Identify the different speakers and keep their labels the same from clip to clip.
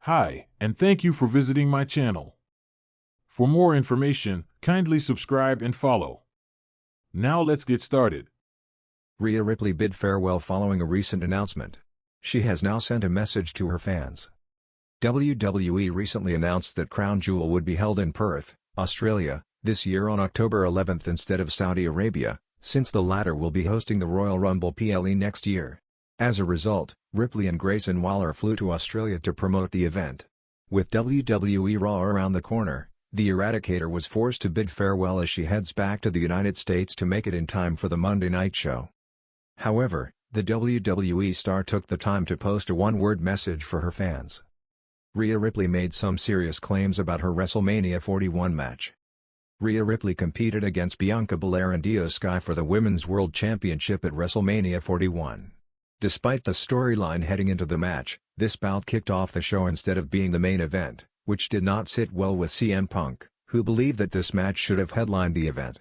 Speaker 1: Hi, and thank you for visiting my channel. For more information, kindly subscribe and follow. Now let's get started.
Speaker 2: Rhea Ripley bid farewell following a recent announcement. She has now sent a message to her fans. WWE recently announced that Crown Jewel would be held in Perth, Australia, this year on October 11th instead of Saudi Arabia, since the latter will be hosting the Royal Rumble PLE next year. As a result, Ripley and Grayson Waller flew to Australia to promote the event. With WWE Raw around the corner, the Eradicator was forced to bid farewell as she heads back to the United States to make it in time for the Monday Night Show. However, the WWE star took the time to post a one-word message for her fans. Rhea Ripley made some serious claims about her WrestleMania 41 match. Rhea Ripley competed against Bianca Belair and Io Sky for the Women's World Championship at WrestleMania 41. Despite the storyline heading into the match, this bout kicked off the show instead of being the main event, which did not sit well with CM Punk, who believed that this match should have headlined the event.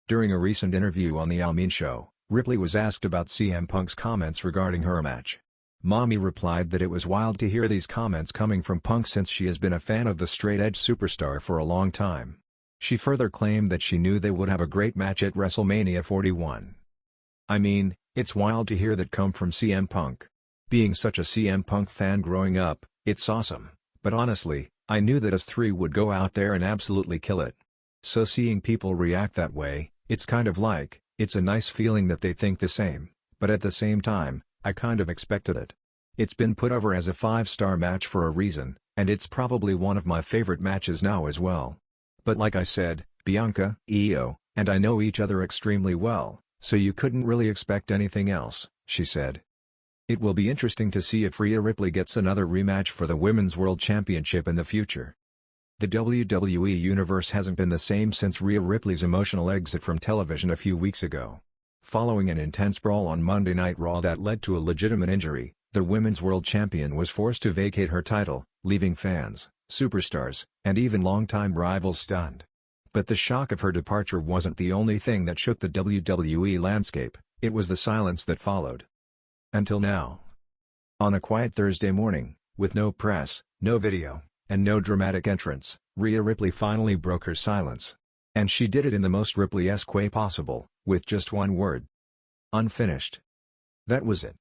Speaker 2: During a recent interview on The Al Mean Show, Ripley was asked about CM Punk's comments regarding her match. Mommy replied that it was wild to hear these comments coming from Punk since she has been a fan of the straight-edge superstar for a long time. She further claimed that she knew they would have a great match at WrestleMania 41. I mean, it's wild to hear that come from CM Punk. Being such a CM Punk fan growing up, it's awesome, but honestly, I knew that us three would go out there and absolutely kill it. So seeing people react that way, it's kind of like, it's a nice feeling that they think the same, but at the same time, I kind of expected it. It's been put over as a 5-star match for a reason, and it's probably one of my favorite matches now as well. But like I said, Bianca, Io, and I know each other extremely well, so you couldn't really expect anything else, she said. It will be interesting to see if Rhea Ripley gets another rematch for the Women's World Championship in the future. The WWE Universe hasn't been the same since Rhea Ripley's emotional exit from television a few weeks ago. Following an intense brawl on Monday Night Raw that led to a legitimate injury, the Women's World Champion was forced to vacate her title, leaving fans, superstars, and even longtime rivals stunned. But the shock of her departure wasn't the only thing that shook the WWE landscape, it was the silence that followed. Until now. On a quiet Thursday morning, with no press, no video, and no dramatic entrance, Rhea Ripley finally broke her silence. And she did it in the most Ripley-esque way possible, with just one word. Unfinished. That was it.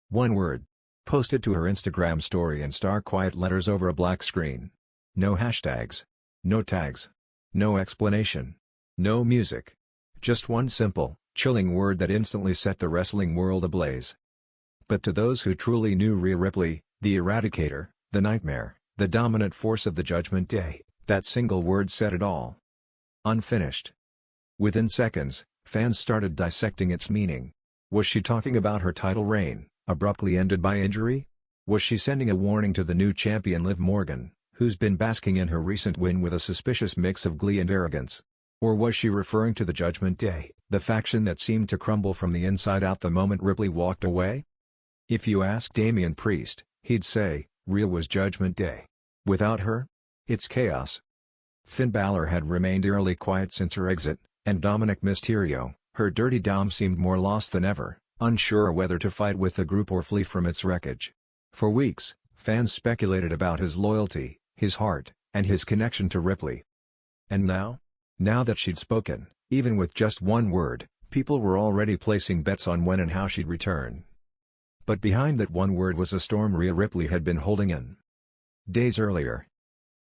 Speaker 2: One word. Posted to her Instagram story in stark quiet letters over a black screen. No hashtags. No tags. No explanation. No music. Just one simple, chilling word that instantly set the wrestling world ablaze. But to those who truly knew Rhea Ripley, the Eradicator, the Nightmare, the dominant force of the Judgment Day, that single word said it all. Unfinished. Within seconds, fans started dissecting its meaning. Was she talking about her title reign, abruptly ended by injury? Was she sending a warning to the new champion Liv Morgan, who's been basking in her recent win with a suspicious mix of glee and arrogance? Or was she referring to the Judgment Day, the faction that seemed to crumble from the inside out the moment Ripley walked away? If you ask Damian Priest, he'd say, Rhea was Judgment Day. Without her? It's chaos. Finn Balor had remained eerily quiet since her exit, and Dominic Mysterio, her dirty Dom, seemed more lost than ever, unsure whether to fight with the group or flee from its wreckage. For weeks, fans speculated about his loyalty, his heart, and his connection to Ripley. And now? Now that she'd spoken, even with just one word, people were already placing bets on when and how she'd return. But behind that one word was a storm Rhea Ripley had been holding in. Days earlier,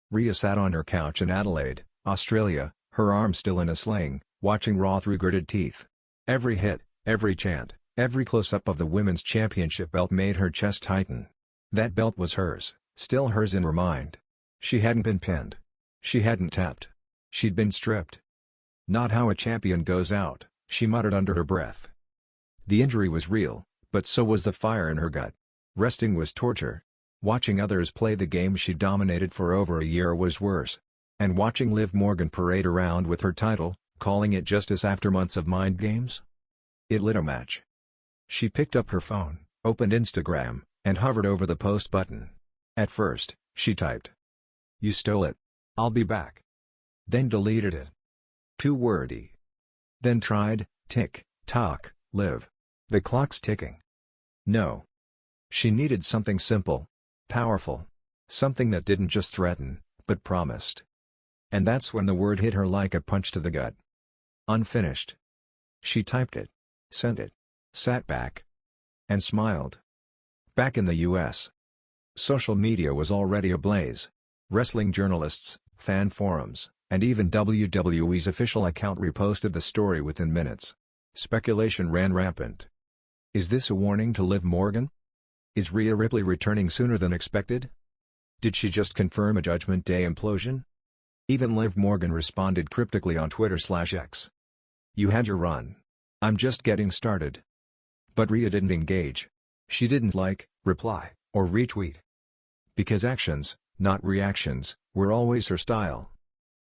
Speaker 2: Rhea sat on her couch in Adelaide, Australia, her arm still in a sling, watching Raw through gritted teeth. Every hit, every chant, every close-up of the Women's Championship belt made her chest tighten. That belt was hers, still hers in her mind. She hadn't been pinned. She hadn't tapped. She'd been stripped. Not how a champion goes out, she muttered under her breath. The injury was real, but so was the fire in her gut. Resting was torture. Watching others play the game she dominated for over a year was worse. And watching Liv Morgan parade around with her title, calling it justice after months of mind games? It lit a match. She picked up her phone, opened Instagram, and hovered over the post button. At first, she typed, "You stole it. I'll be back." Then deleted it. Too wordy. Then tried, tick, tock, Liv. The clock's ticking. No. She needed something simple. Powerful. Something that didn't just threaten, but promised. And that's when the word hit her like a punch to the gut. Unfinished. She typed it, sent it, sat back, and smiled. Back in the US, social media was already ablaze. Wrestling journalists, fan forums, and even WWE's official account reposted the story within minutes. Speculation ran rampant. Is this a warning to Liv Morgan? Is Rhea Ripley returning sooner than expected? Did she just confirm a Judgment Day implosion? Even Liv Morgan responded cryptically on Twitter/X. "You had your run. I'm just getting started." But Rhea didn't engage. She didn't like, reply, or retweet. Because actions, not reactions, were always her style.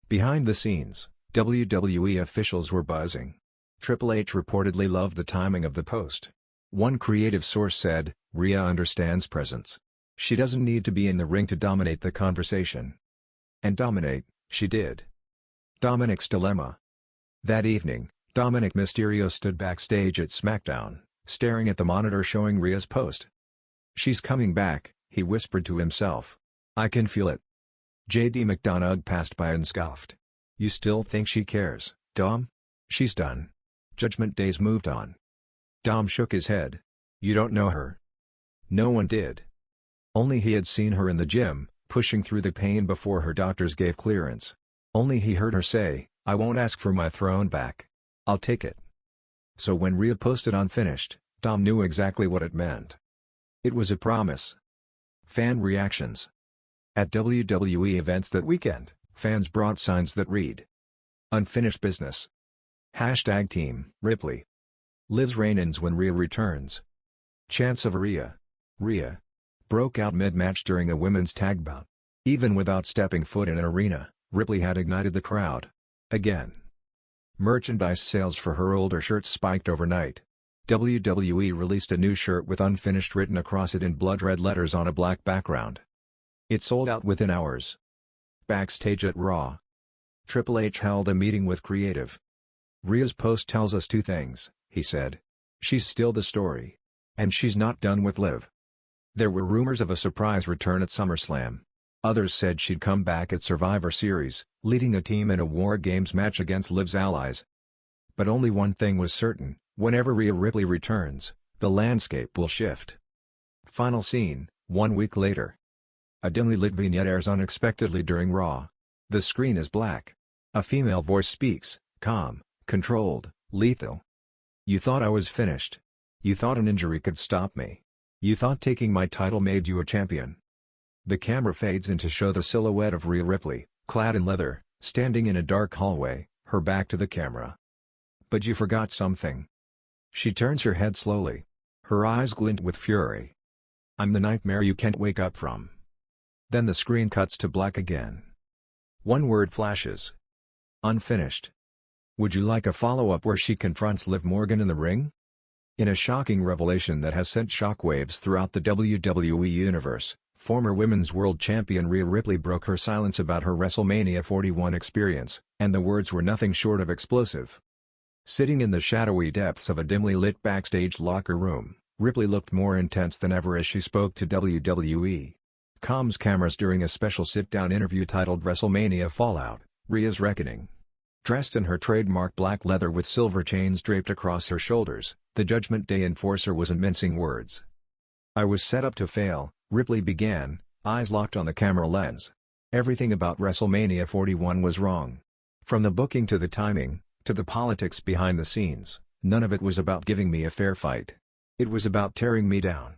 Speaker 2: Behind the scenes, WWE officials were buzzing. Triple H reportedly loved the timing of the post. One creative source said, "Rhea understands presence. She doesn't need to be in the ring to dominate the conversation." And dominate, she did. Dominic's dilemma. That evening, Dominic Mysterio stood backstage at SmackDown, staring at the monitor showing Rhea's post. "She's coming back," he whispered to himself. "I can feel it." JD McDonough passed by and scoffed. "You still think she cares, Dom? She's done. Judgment Day's moved on." Dom shook his head. "You don't know her." No one did. Only he had seen her in the gym, pushing through the pain before her doctors gave clearance. Only he heard her say, "I won't ask for my throne back. I'll take it." So when Rhea posted unfinished, Dom knew exactly what it meant. It was a promise. Fan reactions. At WWE events that weekend, fans brought signs that read, "Unfinished business." #Team Ripley. Liv's reign ends when Rhea returns. Chants of Rhea broke out mid-match during a women's tag bout. Even without stepping foot in an arena, Ripley had ignited the crowd. Again. Merchandise sales for her older shirts spiked overnight. WWE released a new shirt with "Unfinished" written across it in blood red letters on a black background. It sold out within hours. Backstage at Raw, Triple H held a meeting with creative. "Rhea's post tells us two things," he said. "She's still the story. And she's not done with Liv." There were rumors of a surprise return at SummerSlam. Others said she'd come back at Survivor Series, leading a team in a War Games match against Liv's allies. But only one thing was certain: whenever Rhea Ripley returns, the landscape will shift. Final scene, 1 week later. A dimly lit vignette airs unexpectedly during Raw. The screen is black. A female voice speaks, calm, controlled, lethal. "You thought I was finished. You thought an injury could stop me. You thought taking my title made you a champion." The camera fades in to show the silhouette of Rhea Ripley, clad in leather, standing in a dark hallway, her back to the camera. "But you forgot something." She turns her head slowly. Her eyes glint with fury. "I'm the nightmare you can't wake up from." Then the screen cuts to black again. One word flashes. "Unfinished." Would you like a follow-up where she confronts Liv Morgan in the ring? In a shocking revelation that has sent shockwaves throughout the WWE universe, former Women's World Champion Rhea Ripley broke her silence about her WrestleMania 41 experience, and the words were nothing short of explosive. Sitting in the shadowy depths of a dimly lit backstage locker room, Ripley looked more intense than ever as she spoke to WWE. Comms cameras during a special sit-down interview titled WrestleMania Fallout, Rhea's Reckoning. Dressed in her trademark black leather with silver chains draped across her shoulders, the Judgment Day enforcer wasn't mincing words. "I was set up to fail," Ripley began, eyes locked on the camera lens. "Everything about WrestleMania 41 was wrong. From the booking to the timing, to the politics behind the scenes, none of it was about giving me a fair fight. It was about tearing me down."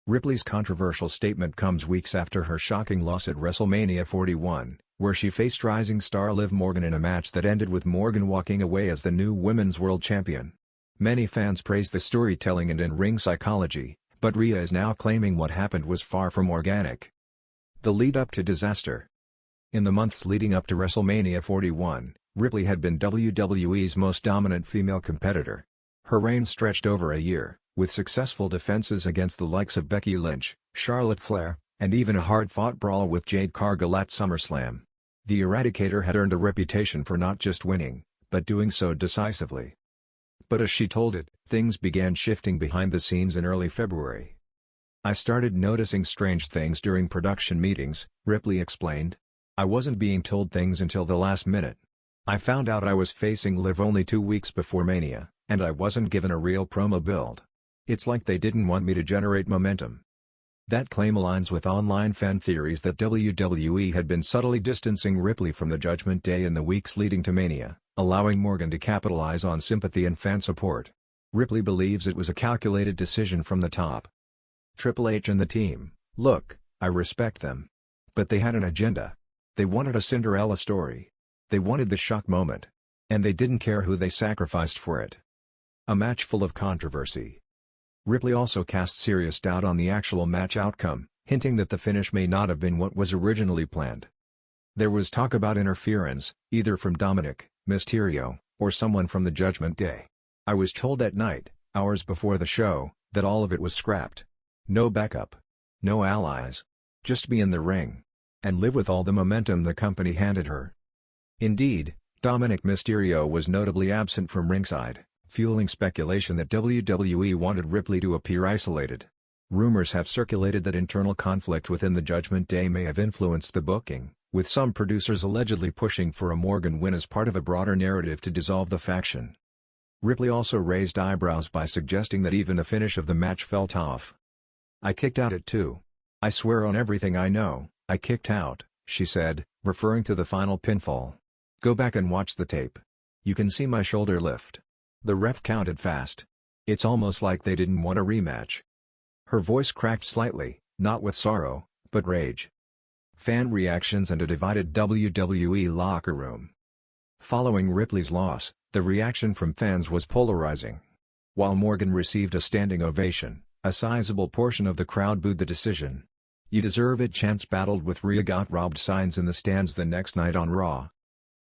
Speaker 2: Ripley's controversial statement comes weeks after her shocking loss at WrestleMania 41, where she faced rising star Liv Morgan in a match that ended with Morgan walking away as the new Women's World Champion. Many fans praised the storytelling and in-ring psychology, but Rhea is now claiming what happened was far from organic. The lead-up to disaster. In the months leading up to WrestleMania 41, Ripley had been WWE's most dominant female competitor. Her reign stretched over a year, with successful defenses against the likes of Becky Lynch, Charlotte Flair, and even a hard-fought brawl with Jade Cargill at SummerSlam. The Eradicator had earned a reputation for not just winning, but doing so decisively. But as she told it, things began shifting behind the scenes in early February. "I started noticing strange things during production meetings," Ripley explained. "I wasn't being told things until the last minute. I found out I was facing Liv only 2 weeks before Mania, and I wasn't given a real promo build. It's like they didn't want me to generate momentum." That claim aligns with online fan theories that WWE had been subtly distancing Ripley from the Judgment Day in the weeks leading to Mania, allowing Morgan to capitalize on sympathy and fan support. Ripley believes it was a calculated decision from the top. Triple H and the team, look, I respect them. But they had an agenda. They wanted a Cinderella story. They wanted the shock moment. And they didn't care who they sacrificed for it. A match full of controversy. Ripley also cast serious doubt on the actual match outcome, hinting that the finish may not have been what was originally planned. There was talk about interference, either from Dominic, Mysterio, or someone from the Judgment Day. I was told that night, hours before the show, that all of it was scrapped. No backup. No allies. Just be in the ring. And live with all the momentum the company handed her. Indeed, Dominic Mysterio was notably absent from ringside, fueling speculation that WWE wanted Ripley to appear isolated. Rumors have circulated that internal conflict within the Judgment Day may have influenced the booking, with some producers allegedly pushing for a Morgan win as part of a broader narrative to dissolve the faction. Ripley also raised eyebrows by suggesting that even the finish of the match felt off. "I kicked out at 2. I swear on everything I know, I kicked out," she said, referring to the final pinfall. "Go back and watch the tape. You can see my shoulder lift. The ref counted fast. It's almost like they didn't want a rematch." Her voice cracked slightly, not with sorrow, but rage. Fan reactions and a divided WWE locker room. Following Ripley's loss, the reaction from fans was polarizing. While Morgan received a standing ovation, a sizable portion of the crowd booed the decision. "You deserve it" chants battled with "Rhea got robbed" signs in the stands the next night on Raw.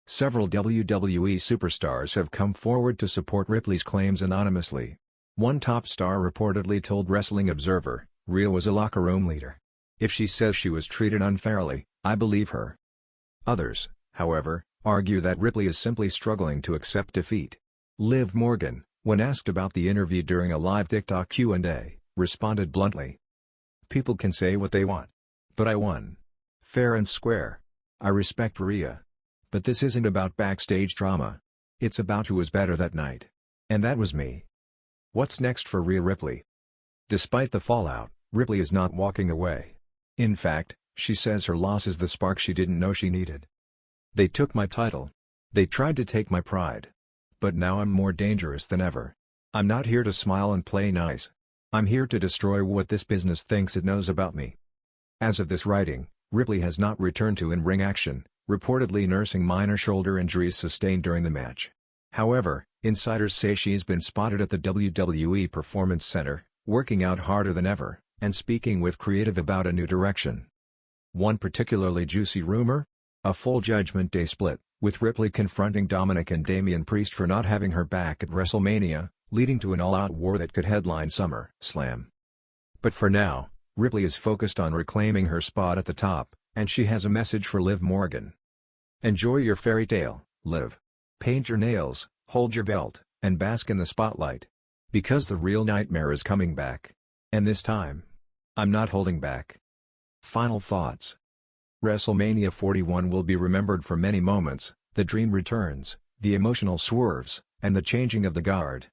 Speaker 2: Several WWE superstars have come forward to support Ripley's claims anonymously. One top star reportedly told Wrestling Observer, "Rhea was a locker room leader. If she says she was treated unfairly, I believe her." Others, however, argue that Ripley is simply struggling to accept defeat. Liv Morgan, when asked about the interview during a live TikTok Q&A, responded bluntly, "People can say what they want. But I won. Fair and square. I respect Rhea. But this isn't about backstage drama. It's about who was better that night. And that was me." What's next for Rhea Ripley? Despite the fallout, Ripley is not walking away. In fact, she says her loss is the spark she didn't know she needed. "They took my title. They tried to take my pride. But now I'm more dangerous than ever. I'm not here to smile and play nice. I'm here to destroy what this business thinks it knows about me." As of this writing, Ripley has not returned to in-ring action, reportedly nursing minor shoulder injuries sustained during the match. However, insiders say she has been spotted at the WWE Performance Center, working out harder than ever, and speaking with creative about a new direction. One particularly juicy rumor? A full Judgment Day split, with Ripley confronting Dominic and Damian Priest for not having her back at WrestleMania, leading to an all-out war that could headline SummerSlam. But for now, Ripley is focused on reclaiming her spot at the top, and she has a message for Liv Morgan. "Enjoy your fairy tale, Liv. Paint your nails, hold your belt, and bask in the spotlight. Because the real nightmare is coming back. And this time, I'm not holding back." Final thoughts. WrestleMania 41 will be remembered for many moments: the dream returns, the emotional swerves, and the changing of the guard.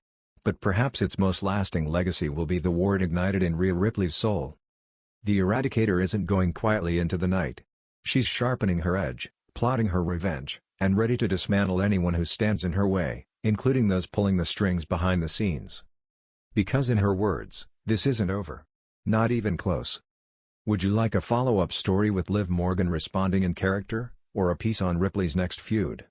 Speaker 2: But perhaps its most lasting legacy will be the war ignited in Rhea Ripley's soul. The Eradicator isn't going quietly into the night. She's sharpening her edge, plotting her revenge, and ready to dismantle anyone who stands in her way, including those pulling the strings behind the scenes. Because in her words, this isn't over. Not even close. Would you like a follow-up story with Liv Morgan responding in character, or a piece on Ripley's next feud?